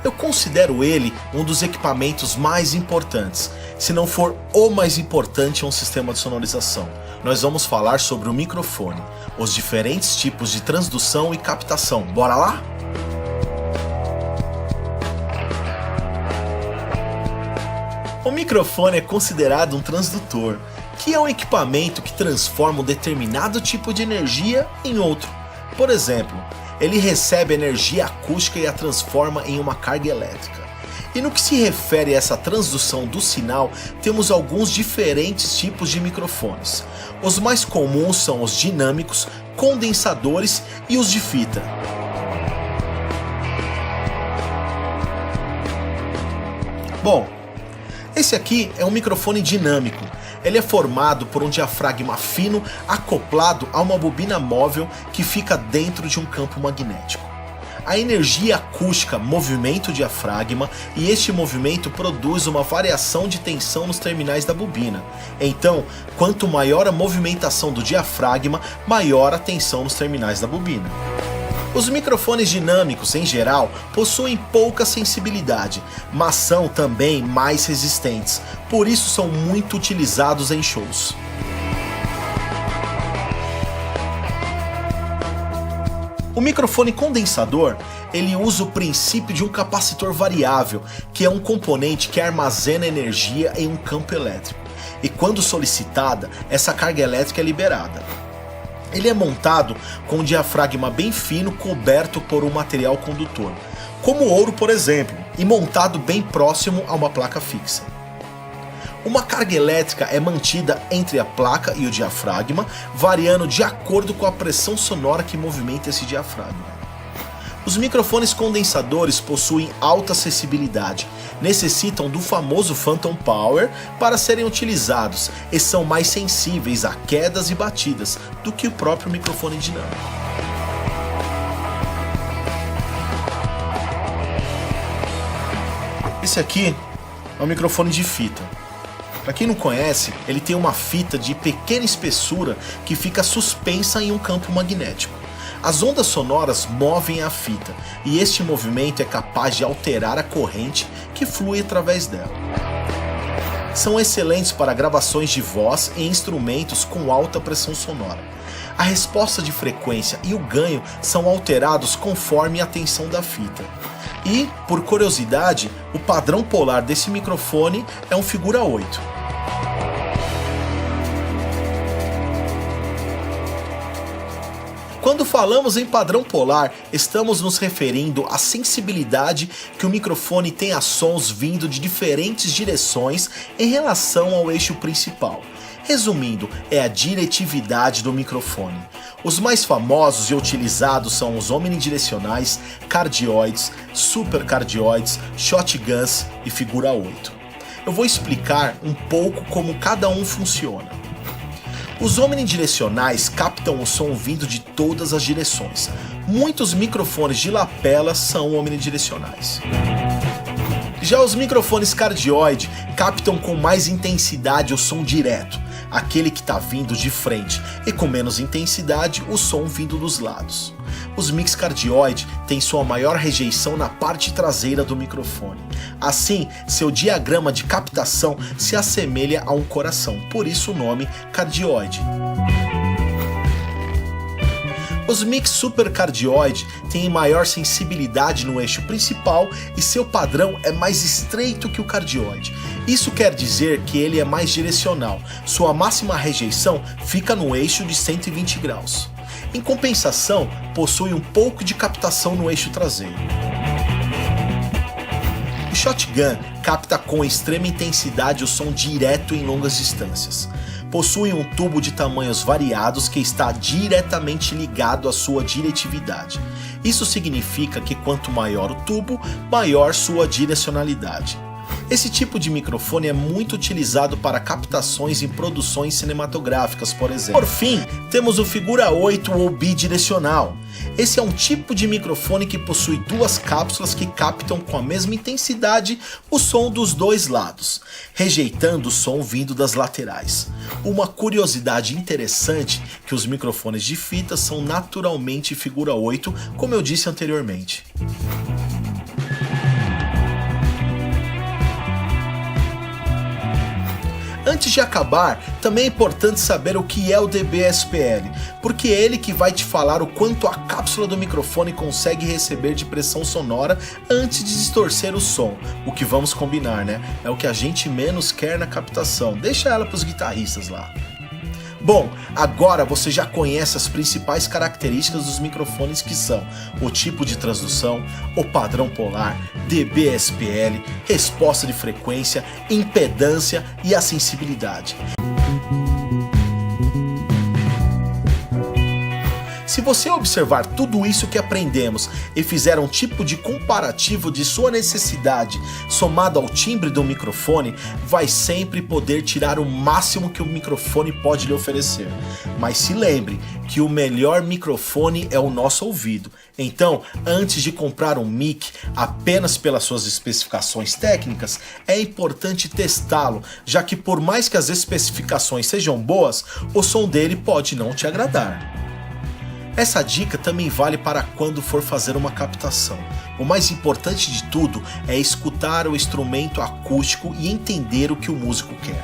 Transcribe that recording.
Eu considero ele um dos equipamentos mais importantes, se não for o mais importante em um sistema de sonorização. Nós vamos falar sobre o microfone, os diferentes tipos de transdução e captação. Bora lá? O microfone é considerado um transdutor, que é um equipamento que transforma um determinado tipo de energia em outro. Por exemplo, ele recebe energia acústica e a transforma em uma carga elétrica. E no que se refere a essa transdução do sinal, temos alguns diferentes tipos de microfones. Os mais comuns são os dinâmicos, condensadores e os de fita. Bom, esse aqui é um microfone dinâmico. Ele é formado por um diafragma fino acoplado a uma bobina móvel que fica dentro de um campo magnético. A energia acústica movimenta o diafragma e este movimento produz uma variação de tensão nos terminais da bobina. Então, quanto maior a movimentação do diafragma, maior a tensão nos terminais da bobina. Os microfones dinâmicos, em geral, possuem pouca sensibilidade, mas são também mais resistentes, por isso são muito utilizados em shows. O microfone condensador, ele usa o princípio de um capacitor variável, que é um componente que armazena energia em um campo elétrico, e quando solicitada, essa carga elétrica é liberada. Ele é montado com um diafragma bem fino coberto por um material condutor, como ouro, por exemplo, e montado bem próximo a uma placa fixa. Uma carga elétrica é mantida entre a placa e o diafragma, variando de acordo com a pressão sonora que movimenta esse diafragma. Os microfones condensadores possuem alta acessibilidade, necessitam do famoso Phantom Power para serem utilizados e são mais sensíveis a quedas e batidas do que o próprio microfone dinâmico. Esse aqui é um microfone de fita. Para quem não conhece, ele tem uma fita de pequena espessura que fica suspensa em um campo magnético. As ondas sonoras movem a fita e este movimento é capaz de alterar a corrente que flui através dela. São excelentes para gravações de voz e instrumentos com alta pressão sonora. A resposta de frequência e o ganho são alterados conforme a tensão da fita. E, por curiosidade, o padrão polar desse microfone é um figura 8. Quando falamos em padrão polar, estamos nos referindo à sensibilidade que o microfone tem a sons vindo de diferentes direções em relação ao eixo principal. Resumindo, é a diretividade do microfone. Os mais famosos e utilizados são os omnidirecionais, cardioides, supercardioides, shotguns e figura 8. Eu vou explicar um pouco como cada um funciona. Os omnidirecionais captam o som vindo de todas as direções. Muitos microfones de lapela são omnidirecionais. Já os microfones cardioide captam com mais intensidade o som direto, aquele que está vindo de frente, e com menos intensidade o som vindo dos lados. Os mix cardioide têm sua maior rejeição na parte traseira do microfone. Assim, seu diagrama de captação se assemelha a um coração, por isso o nome cardioide. Os mix supercardioide têm maior sensibilidade no eixo principal e seu padrão é mais estreito que o cardioide. Isso quer dizer que ele é mais direcional, sua máxima rejeição fica no eixo de 120 graus. Em compensação, possui um pouco de captação no eixo traseiro. O shotgun capta com extrema intensidade o som direto em longas distâncias. Possui um tubo de tamanhos variados que está diretamente ligado à sua diretividade. Isso significa que quanto maior o tubo, maior sua direcionalidade. Esse tipo de microfone é muito utilizado para captações em produções cinematográficas, por exemplo. Por fim, temos o figura 8 ou bidirecional. Esse é um tipo de microfone que possui duas cápsulas que captam com a mesma intensidade o som dos dois lados, rejeitando o som vindo das laterais. Uma curiosidade interessante é que os microfones de fita são naturalmente figura 8, como eu disse anteriormente. Antes de acabar, também é importante saber o que é o dB/SPL, porque é ele que vai te falar o quanto a cápsula do microfone consegue receber de pressão sonora antes de distorcer o som. O que vamos combinar, né? É o que a gente menos quer na captação, deixa ela para os guitarristas lá. Bom, agora você já conhece as principais características dos microfones, que são o tipo de transdução, o padrão polar, dB/SPL, resposta de frequência, impedância e a sensibilidade. Se você observar tudo isso que aprendemos e fizer um tipo de comparativo de sua necessidade somado ao timbre do microfone, vai sempre poder tirar o máximo que o microfone pode lhe oferecer. Mas se lembre que o melhor microfone é o nosso ouvido. Então, antes de comprar um mic apenas pelas suas especificações técnicas, é importante testá-lo, já que por mais que as especificações sejam boas, o som dele pode não te agradar. Essa dica também vale para quando for fazer uma captação. O mais importante de tudo é escutar o instrumento acústico e entender o que o músico quer.